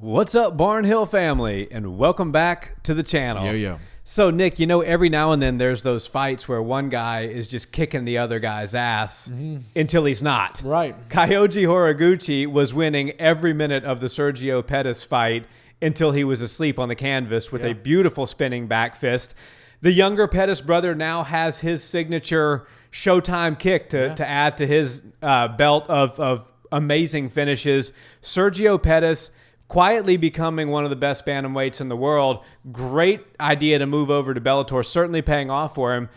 What's up, Barnhill family, and welcome back to the channel. Yo. So, Nick, you know, every now and then there's those fights where one guy is just kicking the other guy's ass until he's not. Right. Kyoji Horiguchi was winning every minute of the Sergio Pettis fight until he was asleep on the canvas with a beautiful spinning back fist. The younger Pettis brother now has his signature Showtime kick to add to his belt of amazing finishes. Sergio Pettis quietly becoming one of the best bantamweights in the world. Great idea to move over to Bellator, certainly paying off for him.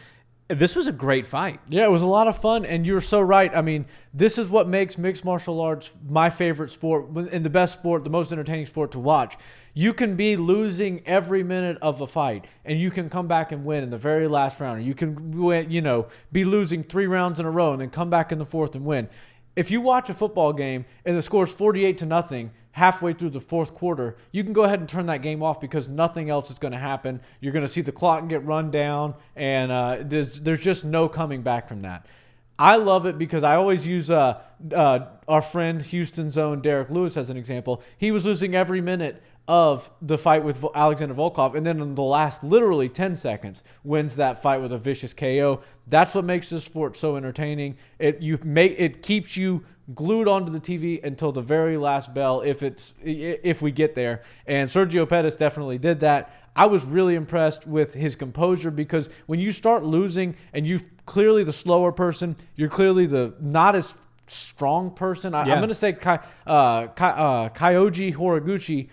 This was a great fight. Yeah, it was a lot of fun, and you're so right. I mean, this is what makes mixed martial arts my favorite sport and the best sport, the most entertaining sport to watch. You can be losing every minute of a fight, and you can come back and win in the very last round. Or you can win, be losing 3 rounds in a row and then come back in the fourth and win. If you watch a football game and the score's 48-0 halfway through the fourth quarter, you can go ahead and turn that game off because nothing else is going to happen. You're going to see the clock get run down, and there's just no coming back from that. I love it because I always use our friend Houston's own Derek Lewis as an example. He was losing every minute of the fight with Alexander Volkov, and then in the last literally 10 seconds wins that fight with a vicious KO. That's what makes this sport so entertaining. It keeps you glued onto the TV until the very last bell if we get there. And Sergio Pettis definitely did that. I was really impressed with his composure because when you start losing and you're clearly the slower person, you're clearly the not as strong person. I'm going to say Kyoji Horiguchi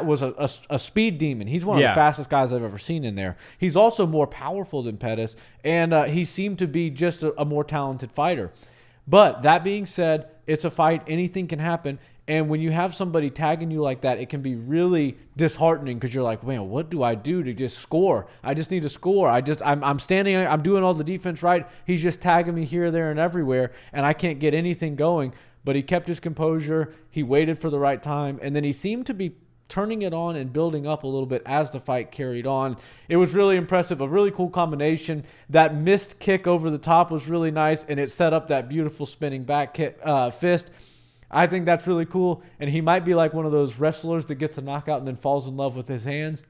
was a speed demon. He's one of the fastest guys I've ever seen in there. He's also more powerful than Pettis, and he seemed to be just a more talented fighter. But that being said, it's a fight. Anything can happen. And when you have somebody tagging you like that, it can be really disheartening because you're like, man, what do I do to just score? I just need to score. I'm standing, I'm doing all the defense right. He's just tagging me here, there, and everywhere, and I can't get anything going. But he kept his composure. He waited for the right time, and then he seemed to be turning it on and building up a little bit as the fight carried on. It was really impressive, a really cool combination. That missed kick over the top was really nice, and it set up that beautiful spinning back fist. I think that's really cool, and he might be like one of those wrestlers that gets a knockout and then falls in love with his hands.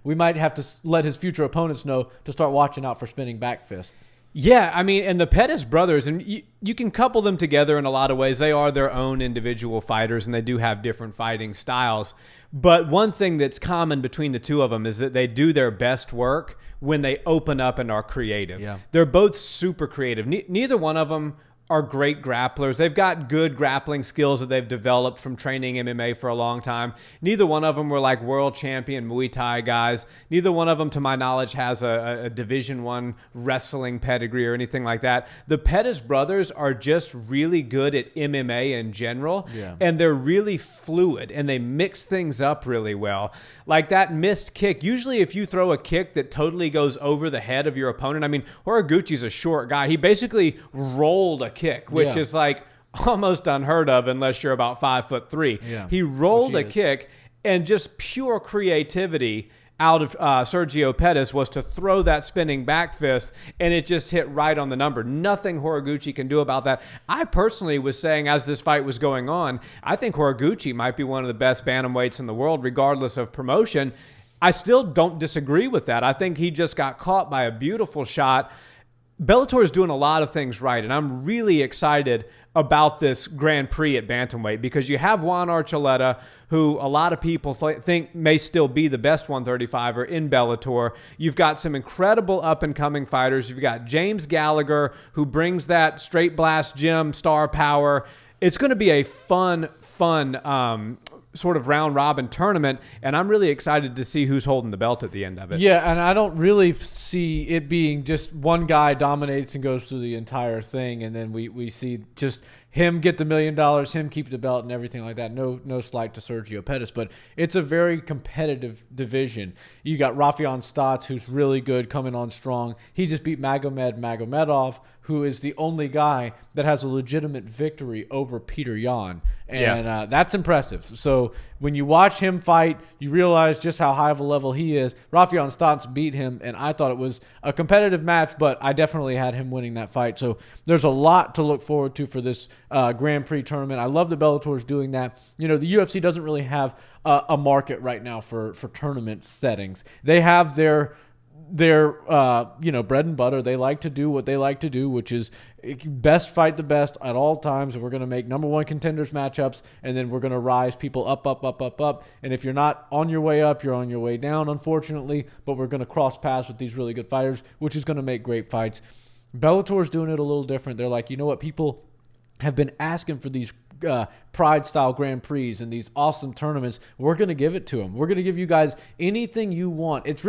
We might have to let his future opponents know to start watching out for spinning back fists. Yeah, I mean, and the Pettis brothers, and you can couple them together in a lot of ways. They are their own individual fighters, and they do have different fighting styles. But one thing that's common between the two of them is that they do their best work when they open up and are creative. Yeah. They're both super creative. Neither one of them are great grapplers. They've got good grappling skills that they've developed from training MMA for a long time. Neither one of them were like world champion Muay Thai guys. Neither one of them, to my knowledge, has a Division I wrestling pedigree or anything like that. The Pettis brothers are just really good at MMA in general, and they're really fluid, and they mix things up really well. Like that missed kick, usually if you throw a kick that totally goes over the head of your opponent, I mean, Horiguchi's a short guy. He basically rolled a kick, which is like almost unheard of unless you're about 5'3". Yeah. He rolled a kick, and just pure creativity out of Sergio Pettis was to throw that spinning back fist, and it just hit right on the number. Nothing Horiguchi can do about that. I personally was saying as this fight was going on, I think Horiguchi might be one of the best bantamweights in the world, regardless of promotion. I still don't disagree with that. I think he just got caught by a beautiful shot. Bellator is doing a lot of things right, and I'm really excited about this Grand Prix at bantamweight because you have Juan Archuleta, who a lot of people think may still be the best 135er in Bellator. You've got some incredible up-and-coming fighters. You've got James Gallagher, who brings that straight blast gym star power. It's going to be a fun sort of round-robin tournament, and I'm really excited to see who's holding the belt at the end of it. Yeah, and I don't really see it being just one guy dominates and goes through the entire thing, and then we see just him get the $1 million, him keep the belt and everything like that. No slight to Sergio Pettis, but it's a very competitive division. You got Rafion Stotts, who's really good, coming on strong. He just beat Magomedov, who is the only guy that has a legitimate victory over Peter Yan. And that's impressive. So when you watch him fight, you realize just how high of a level he is. Rafael Stotts beat him, and I thought it was a competitive match, but I definitely had him winning that fight. So there's a lot to look forward to for this Grand Prix tournament. I love that Bellator is doing that. You know, the UFC doesn't really have a market right now for tournament settings. They have their bread and butter. They like to do what they like to do, which is best fight the best at all times. And we're going to make number one contenders matchups, and then we're going to rise people up. And if you're not on your way up, you're on your way down, unfortunately. But we're going to cross paths with these really good fighters, which is going to make great fights. Bellator is doing it a little different. They're like, you know what? People have been asking for these Pride-style Grand Prix and these awesome tournaments. We're going to give it to them. We're going to give you guys anything you want. It's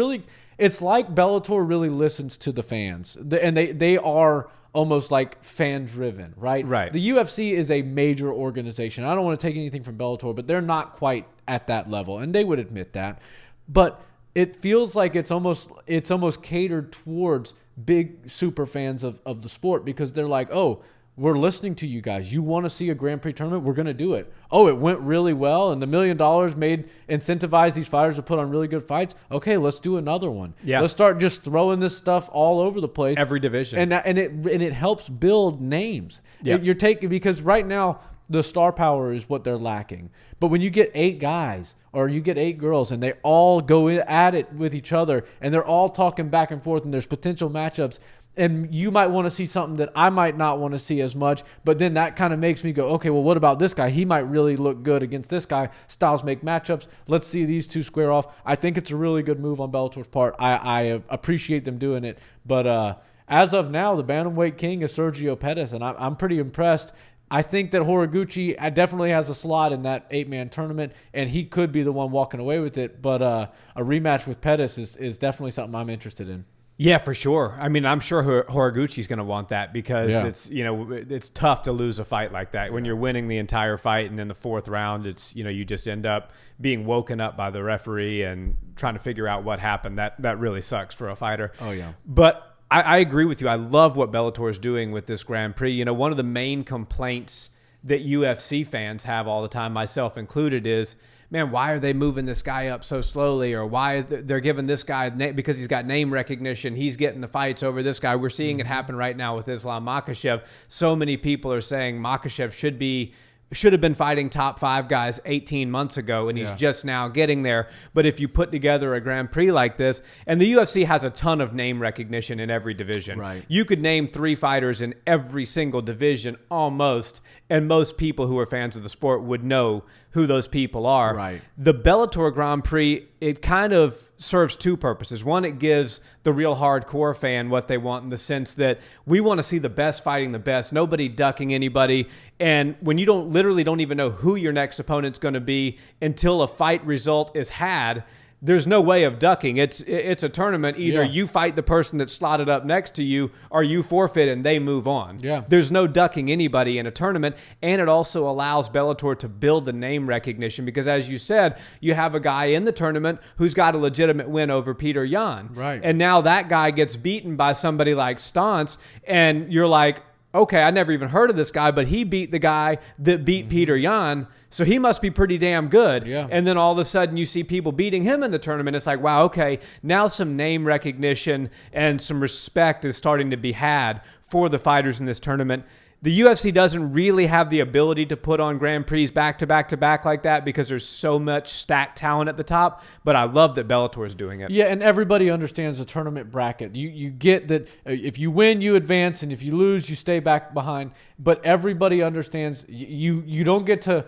like Bellator really listens to the fans, and they are almost like fan-driven, right? Right. The UFC is a major organization. I don't want to take anything from Bellator, but they're not quite at that level, and they would admit that. But it feels like it's almost catered towards big super fans of the sport, because they're like, oh, we're listening to you guys. You want to see a Grand Prix tournament? We're going to do it. Oh, it went really well, and the $1 million incentivized these fighters to put on really good fights. Okay, let's do another one. Yeah. Let's start just throwing this stuff all over the place. Every division. And it helps build names. Yeah. You're taking, because right now the star power is what they're lacking. But when you get 8 guys or you get 8 girls and they all go at it with each other and they're all talking back and forth and there's potential matchups, and you might want to see something that I might not want to see as much, but then that kind of makes me go, okay, well, what about this guy? He might really look good against this guy. Styles make matchups. Let's see these two square off. I think it's a really good move on Bellator's part. I appreciate them doing it. But as of now, the bantamweight king is Sergio Pettis, and I'm pretty impressed. I think that Horiguchi definitely has a slot in that 8-man tournament, and he could be the one walking away with it. But a rematch with Pettis is definitely something I'm interested in. Yeah, for sure. I mean, I'm sure Horiguchi's going to want that, because it's tough to lose a fight like that. When you're winning the entire fight and in the 4th round, you just end up being woken up by the referee and trying to figure out what happened. That really sucks for a fighter. Oh, yeah. But I agree with you. I love what Bellator is doing with this Grand Prix. One of the main complaints that UFC fans have all the time, myself included, is, man, why are they moving this guy up so slowly? Or why is they're giving this guy, because he's got name recognition, he's getting the fights over this guy. We're seeing it happen right now with Islam Makhachev. So many people are saying Makhachev should have been fighting top 5 guys 18 months ago, and he's just now getting there. But if you put together a Grand Prix like this, and the UFC has a ton of name recognition in every division. Right. You could name 3 fighters in every single division almost, and most people who are fans of the sport would know who those people are. Right. The Bellator Grand Prix, it kind of serves 2 purposes. One, it gives the real hardcore fan what they want, in the sense that we want to see the best fighting the best, nobody ducking anybody. And when you don't even know who your next opponent's going to be until a fight result is had, there's no way of ducking. It's a tournament. Either you fight the person that's slotted up next to you, or you forfeit and they move on. Yeah. There's no ducking anybody in a tournament, and it also allows Bellator to build the name recognition, because, as you said, you have a guy in the tournament who's got a legitimate win over Peter Yan. Right. And now that guy gets beaten by somebody like Stantz, and you're like, okay, I never even heard of this guy, but he beat the guy that beat Peter Yan, so he must be pretty damn good. Yeah. And then all of a sudden you see people beating him in the tournament. It's like, wow, okay, now some name recognition and some respect is starting to be had for the fighters in this tournament. The UFC doesn't really have the ability to put on Grand Prix back to back to back like that, because there's so much stacked talent at the top. But I love that Bellator is doing it. Yeah, and everybody understands the tournament bracket. You get that if you win, you advance, and if you lose, you stay back behind. But everybody understands you don't get to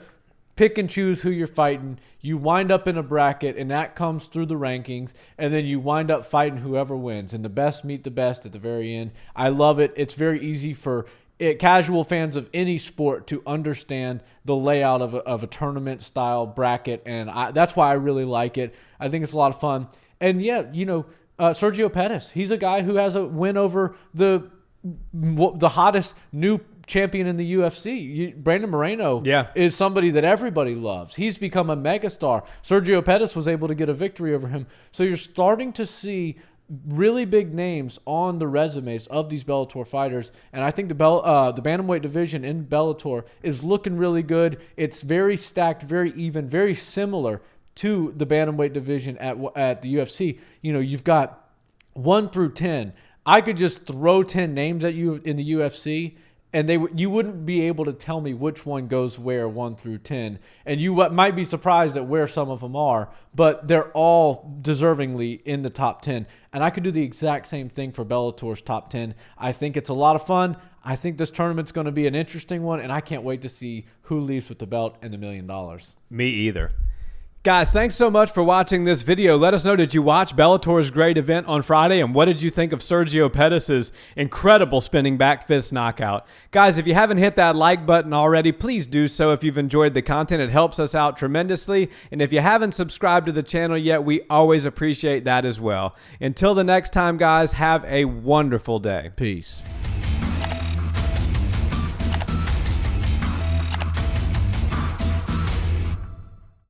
pick and choose who you're fighting. You wind up in a bracket, and that comes through the rankings, and then you wind up fighting whoever wins, and the best meet the best at the very end. I love it. It's very easy for casual fans of any sport to understand the layout of a tournament style bracket, and that's why I really like it. I think it's a lot of fun. And yeah, Sergio Pettis, he's a guy who has a win over the hottest new champion in the UFC. Brandon Moreno is somebody that everybody loves. He's become a megastar. Sergio Pettis was able to get a victory over him. So you're starting to see really big names on the resumes of these Bellator fighters, and I think the bantamweight division in Bellator is looking really good. It's very stacked, very even, very similar to the bantamweight division at the UFC. You know, you've got 1 through 10. I could just throw 10 names at you in the UFC, and you wouldn't be able to tell me which one goes where 1 through 10. And you might be surprised at where some of them are, but they're all deservingly in the top 10. And I could do the exact same thing for Bellator's top 10. I think it's a lot of fun. I think this tournament's going to be an interesting one, and I can't wait to see who leaves with the belt and the $1 million. Me either. Guys, thanks so much for watching this video. Let us know, did you watch Bellator's great event on Friday, and what did you think of Sergio Pettis' incredible spinning back fist knockout? Guys, if you haven't hit that like button already, please do so if you've enjoyed the content. It helps us out tremendously. And if you haven't subscribed to the channel yet, we always appreciate that as well. Until the next time, guys, have a wonderful day. Peace.